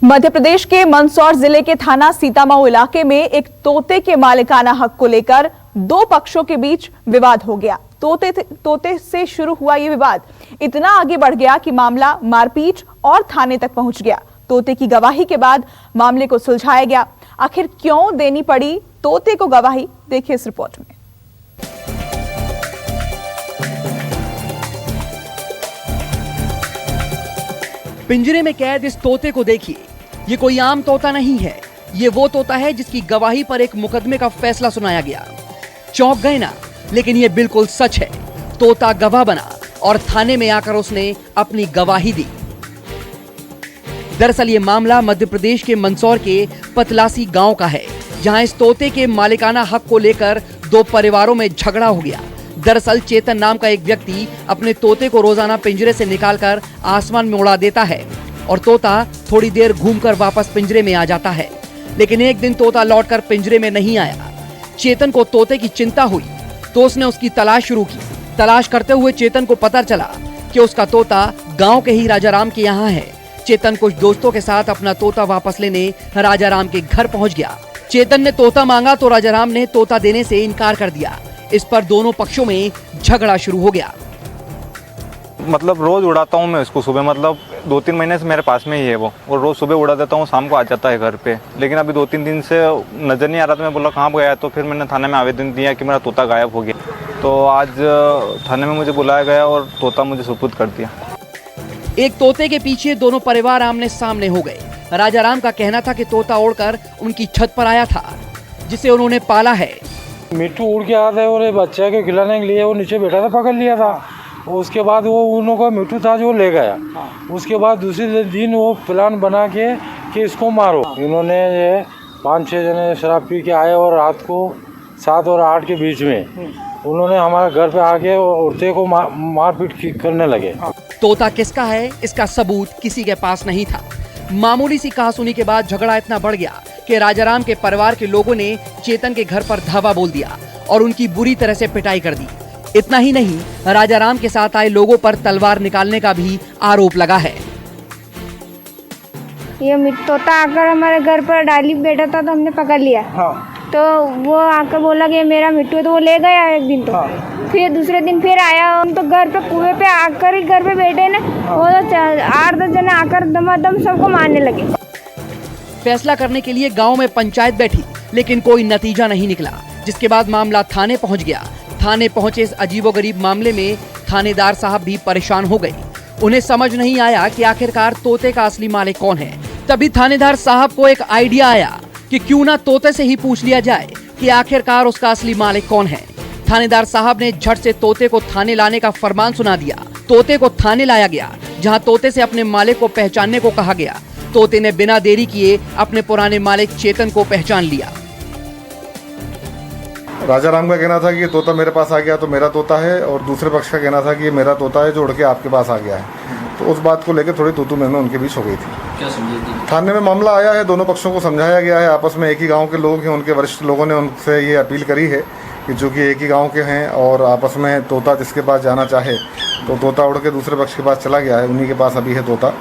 मध्य प्रदेश के मंदसौर जिले के थाना सीतामऊ इलाके में एक तोते के मालिकाना हक को लेकर दो पक्षों के बीच विवाद हो गया। तोते से शुरू हुआ ये विवाद इतना आगे बढ़ गया कि मामला मारपीट और थाने तक पहुंच गया। तोते की गवाही के बाद मामले को सुलझाया गया। आखिर क्यों देनी पड़ी तोते को गवाही, देखिए इस रिपोर्ट में। पिंजरे में कैद इस तोते को देखिए। ये कोई आम तोता नहीं है, ये वो तोता है जिसकी गवाही पर एक मुकदमे का फैसला सुनाया गया। चौंक गए ना, लेकिन ये बिल्कुल सच है। तोता गवाह बना और थाने में आकर उसने अपनी गवाही दी। दरअसल ये मामला मध्य प्रदेश के मंदसौर के पतलासी गांव का है, जहां इस तोते के मालिकाना हक को लेकर दो परिवारों में झगड़ा हो गया। दरअसल चेतन नाम का एक व्यक्ति अपने तोते को रोजाना पिंजरे से निकालकर आसमान में उड़ा देता है और तोता थोड़ी देर घूमकर वापस पिंजरे में आ जाता है। लेकिन एक दिन तोता लौटकर पिंजरे में नहीं आया। चेतन को तोते की चिंता हुई तो उसने उसकी तलाश शुरू की। तलाश करते हुए चेतन को पता चला कि उसका तोता गांव के ही राजाराम के यहाँ है। चेतन कुछ दोस्तों के साथ अपना तोता वापस लेने राजाराम के घर पहुंच गया। चेतन ने तोता मांगा तो राजाराम ने तोता देने से इनकार कर दिया। इस पर दोनों पक्षों में झगड़ा शुरू हो गया। मतलब रोज उड़ाता हूँ मैं इसको सुबह, मतलब 2-3 महीने से मेरे पास में ही है वो, और रोज सुबह उड़ा देता हूँ, शाम को आ जाता है घर पे। लेकिन अभी 2-3 दिन से नजर नहीं आ रहा था। मैं बोला कहाँ गया, तो फिर मैंने थाने में आवेदन दिया कि मेरा तोता गायब हो गया। तो आज थाने में मुझे बुलाया गया और तोता मुझे सुपुर्द कर दिया। एक तोते के पीछे दोनों परिवार आमने सामने हो गए। राजाराम का कहना था कि तोता उड़कर उनकी छत पर आया था, जिसे उन्होंने पाला है। मिट्टू उड़ के आता है और ये बच्चे के खिलाने के लिए वो नीचे बैठा था, पकड़ लिया था। उसके बाद वो उन का मिट्टू था जो ले गया। उसके बाद दूसरे दिन वो प्लान बना के कि इसको मारो। इन्होंने ये 5-6 जने शराब पी के आए और रात को 7 और 8 के बीच में उन्होंने हमारे घर पे आके औरतें को मारपीट करने लगे। तोता किसका है, इसका सबूत किसी के पास नहीं था। मामूली सी कहासुनी के बाद झगड़ा इतना बढ़ गया कि राजाराम के परिवार के लोगों ने चेतन के घर पर धावा बोल दिया और उनकी बुरी तरह से पिटाई कर दी। इतना ही नहीं, राजाराम के साथ आए लोगों पर तलवार निकालने का भी आरोप लगा है। ये तोता आकर हमारे घर पर डाली बैठा था तो हमने पकड़ लिया। तो वो आकर बोला कि मेरा मिट्टू है, तो वो ले गया एक दिन। तो फिर दूसरे दिन फिर आया। हम तो घर पे कुएं पे आकर ही घर पे बैठे ना, वो तो 8-10 जने आकर दमादम सबको मारने लगे। फैसला करने के लिए गांव में पंचायत बैठी, लेकिन कोई नतीजा नहीं निकला, जिसके बाद मामला थाने पहुंच गया। थाने पहुंचे इस अजीबोगरीब मामले में थानेदार साहब भी परेशान हो गए। उन्हें समझ नहीं आया कि आखिरकार तोते का असली मालिक कौन है। तभी थानेदार साहब को एक आइडिया आया कि क्यों ना तोते से ही पूछ लिया जाए कि आखिरकार उसका असली मालिक कौन है। थानेदार साहब ने झट से तोते को थाने लाने का फरमान सुना दिया। तोते को थाने लाया गया, जहां तोते से अपने मालिक को पहचानने को कहा गया। तोते ने बिना देरी किए अपने पुराने मालिक चेतन को पहचान लिया। राजाराम का कहना था कि ये तोता मेरे पास आ गया तो मेरा तोता है, और दूसरे पक्ष का कहना था कि ये मेरा तोता है जो उड़ के आपके पास आ गया है। तो उस बात को लेकर थोड़ी तू-तू मैं उनके बीच हो गई थी। क्या समझी थी? थाने में मामला आया है, दोनों पक्षों को समझाया गया है। आपस में एक ही गांव के लोग हैं, उनके वरिष्ठ लोगों ने उनसे ये अपील करी है कि जो कि एक ही गांव के हैं और आपस में तोता जिसके पास जाना चाहे तो तोता उड़ के दूसरे पक्ष के पास चला गया है, उन्हीं के पास अभी है तोता।